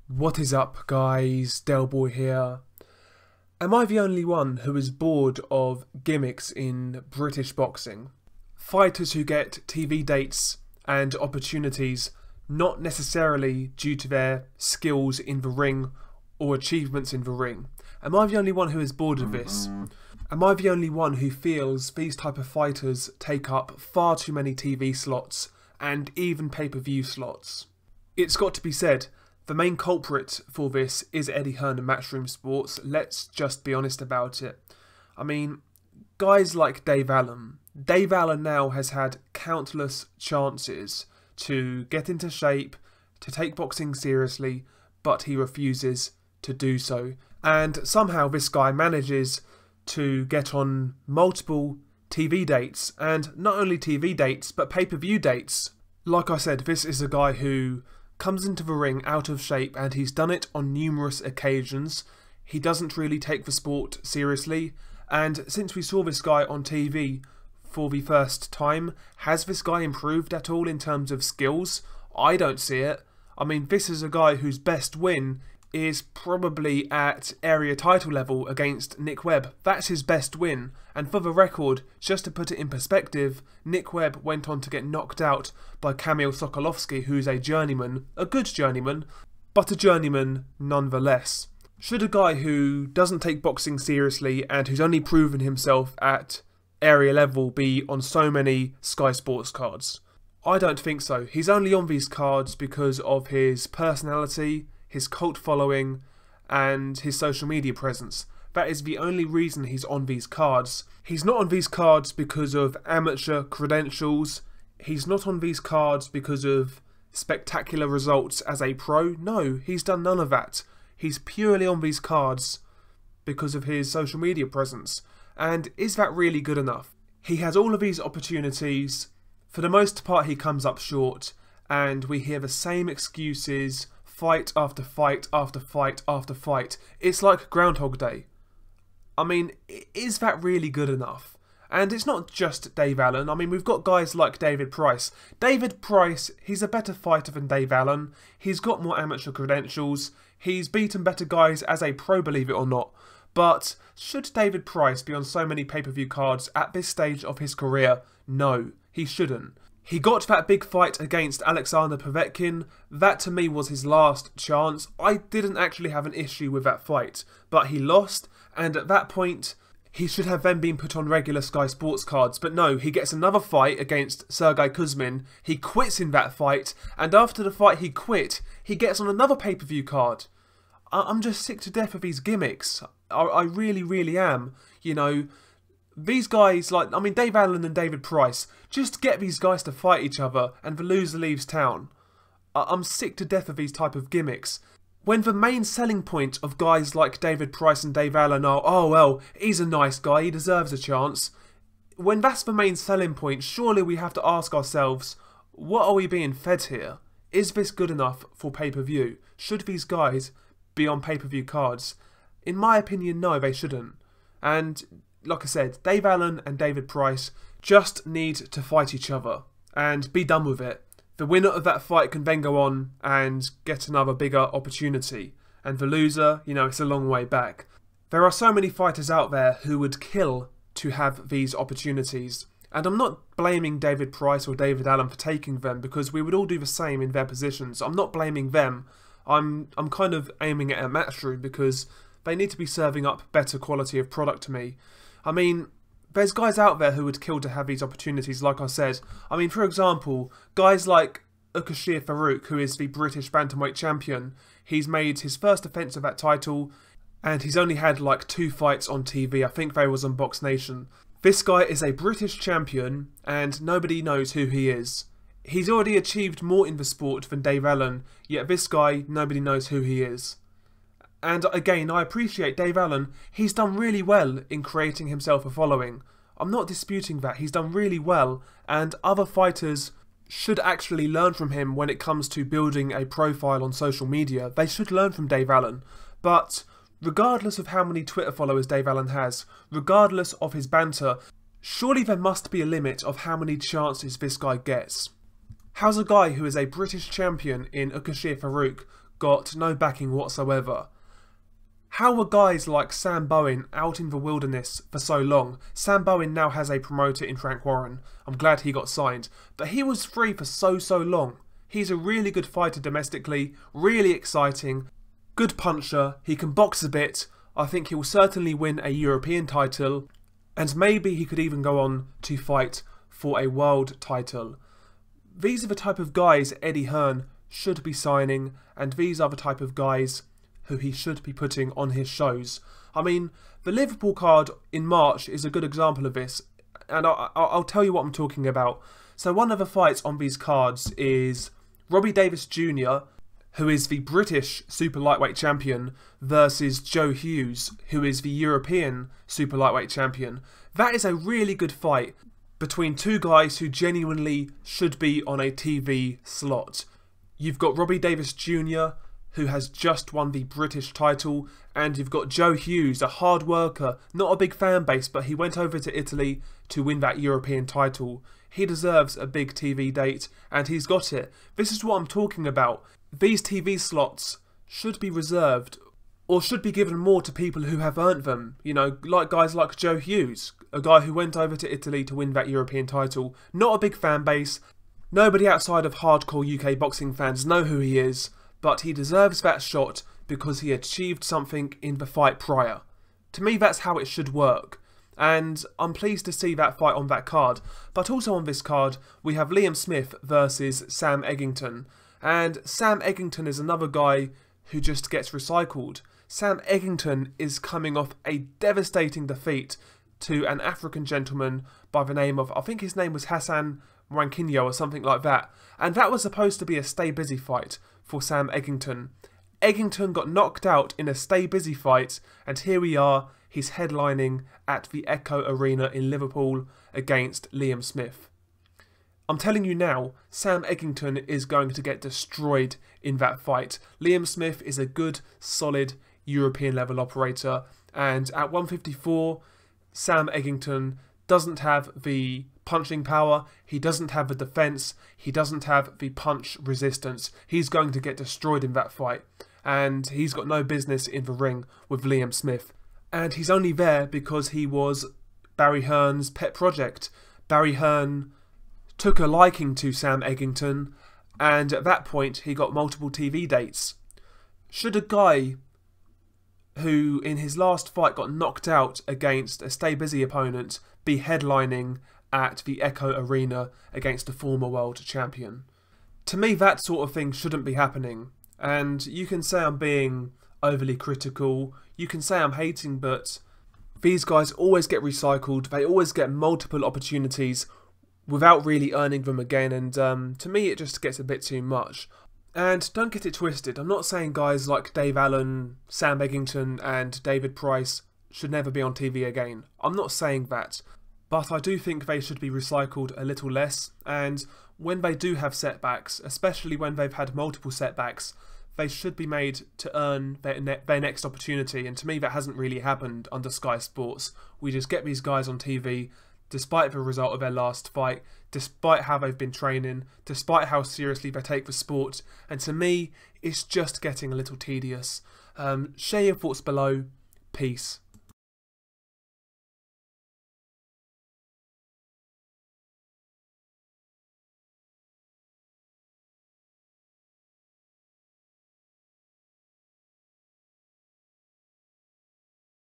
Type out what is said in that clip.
What is up, guys? Delboy here. Am I the only one who is bored of gimmicks in British boxing? Fighters who get TV dates and opportunities not necessarily due to their skills in the ring or achievements in the ring. Am I the only one who is bored of this? Am I the only one who feels these type of fighters take up far too many TV slots and even pay-per-view slots? It's got to be said, the main culprit for this is Eddie Hearn and Matchroom Sports. Let's just be honest about it. I mean, guys like Dave Allen. Dave Allen now has had countless chances to get into shape, to take boxing seriously, but he refuses to do so. And somehow this guy manages to get on multiple TV dates, and not only TV dates, but pay-per-view dates. Like I said, this is a guy who comes into the ring out of shape, and he's done it on numerous occasions. He doesn't really take the sport seriously, and since we saw this guy on TV for the first time, has this guy improved at all in terms of skills? I don't see it. I mean, this is a guy whose best win is probably at area title level against Nick Webb. That's his best win. And for the record, just to put it in perspective, Nick Webb went on to get knocked out by Kamil Sokolowski, who's a journeyman, a good journeyman, but a journeyman nonetheless. Should a guy who doesn't take boxing seriously and who's only proven himself at area level be on so many Sky Sports cards? I don't think so. He's only on these cards because of his personality, his cult following, and his social media presence. That is the only reason he's on these cards. He's not on these cards because of amateur credentials. He's not on these cards because of spectacular results as a pro. No, he's done none of that. He's purely on these cards because of his social media presence. And is that really good enough? He has all of these opportunities. For the most part, he comes up short, and we hear the same excuses fight after fight after fight after fight. It's like Groundhog Day. I mean, is that really good enough? And it's not just Dave Allen. I mean, we've got guys like David Price. David Price, he's a better fighter than Dave Allen. He's got more amateur credentials. He's beaten better guys as a pro, believe it or not. But should David Price be on so many pay-per-view cards at this stage of his career? No, he shouldn't. He got that big fight against Alexander Povetkin. That to me was his last chance. I didn't actually have an issue with that fight, but he lost, and at that point he should have then been put on regular Sky Sports cards. But no, he gets another fight against Sergey Kuzmin. He quits in that fight, and after the fight he quit, he gets on another pay-per-view card. I'm just sick to death of these gimmicks. I really, really am. You know, these guys, like, I mean, Dave Allen and David Price, just get these guys to fight each other and the loser leaves town. I'm sick to death of these type of gimmicks. When the main selling point of guys like David Price and Dave Allen are, oh well, he's a nice guy, he deserves a chance. When that's the main selling point, surely we have to ask ourselves, what are we being fed here? Is this good enough for pay-per-view? Should these guys be on pay-per-view cards? In my opinion, no, they shouldn't. And like I said, Dave Allen and David Price just need to fight each other and be done with it. The winner of that fight can then go on and get another bigger opportunity. And the loser, you know, it's a long way back. There are so many fighters out there who would kill to have these opportunities. And I'm not blaming David Price or David Allen for taking them, because we would all do the same in their positions. I'm not blaming them. I'm kind of aiming at Matchroom, because they need to be serving up better quality of product to me. I mean, there's guys out there who would kill to have these opportunities, like I said. I mean, for example, guys like Ukashir Farouk, who is the British Bantamweight champion. He's made his first defence of that title, and he's only had like 2 fights on TV. I think they was on Box Nation. This guy is a British champion, and nobody knows who he is. He's already achieved more in the sport than Dave Allen, yet this guy, nobody knows who he is. And again, I appreciate Dave Allen. He's done really well in creating himself a following. I'm not disputing that. He's done really well, and other fighters should actually learn from him when it comes to building a profile on social media. They should learn from Dave Allen. But regardless of how many Twitter followers Dave Allen has, regardless of his banter, surely there must be a limit of how many chances this guy gets. How's a guy who is a British champion in Ukashir Farouk got no backing whatsoever. How were guys like Sam Bowen out in the wilderness for so long? Sam Bowen now has a promoter in Frank Warren. I'm glad he got signed. But he was free for so long. He's a really good fighter domestically, really exciting, good puncher, he can box a bit. I think he will certainly win a European title, and maybe he could even go on to fight for a world title. These are the type of guys Eddie Hearn should be signing, and these are the type of guys who he should be putting on his shows. I mean, the Liverpool card in March is a good example of this, and I'll tell you what I'm talking about. So one of the fights on these cards is Robbie Davis Jr., who is the British super lightweight champion, versus Joe Hughes, who is the European super lightweight champion. That is a really good fight between two guys who genuinely should be on a TV slot. You've got Robbie Davis Jr., who has just won the British title, and you've got Joe Hughes, a hard worker, not a big fan base, but he went over to Italy to win that European title. He deserves a big TV date, and he's got it. This is what I'm talking about. These TV slots should be reserved, or should be given more to people who have earned them. You know, like guys like Joe Hughes, a guy who went over to Italy to win that European title. Not a big fan base. Nobody outside of hardcore UK boxing fans know who he is, but he deserves that shot because he achieved something in the fight prior. To me, that's how it should work. And I'm pleased to see that fight on that card. But also on this card, we have Liam Smith versus Sam Eggington. And Sam Eggington is another guy who just gets recycled. Sam Eggington is coming off a devastating defeat to an African gentleman by the name of, I think his name was Hassan Rankinho or something like that. And that was supposed to be a stay busy fight for Sam Eggington. Eggington got knocked out in a stay busy fight, and here we are, he's headlining at the Echo Arena in Liverpool against Liam Smith. I'm telling you now, Sam Eggington is going to get destroyed in that fight. Liam Smith is a good, solid European level operator, and at 154, Sam Eggington doesn't have the punching power, he doesn't have the defence, he doesn't have the punch resistance. He's going to get destroyed in that fight, and he's got no business in the ring with Liam Smith. And he's only there because he was Barry Hearn's pet project. Barry Hearn took a liking to Sam Eggington, and at that point he got multiple TV dates. Should a guy who in his last fight got knocked out against a stay busy opponent be headlining at the Echo Arena against a former world champion? To me, that sort of thing shouldn't be happening. And you can say I'm being overly critical, you can say I'm hating, but these guys always get recycled, they always get multiple opportunities without really earning them again, and to me it just gets a bit too much. And don't get it twisted, I'm not saying guys like Dave Allen, Sam Eggington and David Price should never be on TV again. I'm not saying that. But I do think they should be recycled a little less, and when they do have setbacks, especially when they've had multiple setbacks, they should be made to earn their next opportunity, and to me that hasn't really happened under Sky Sports. We just get these guys on TV, despite the result of their last fight, despite how they've been training, despite how seriously they take the sport, and to me, it's just getting a little tedious. Share your thoughts below. Peace.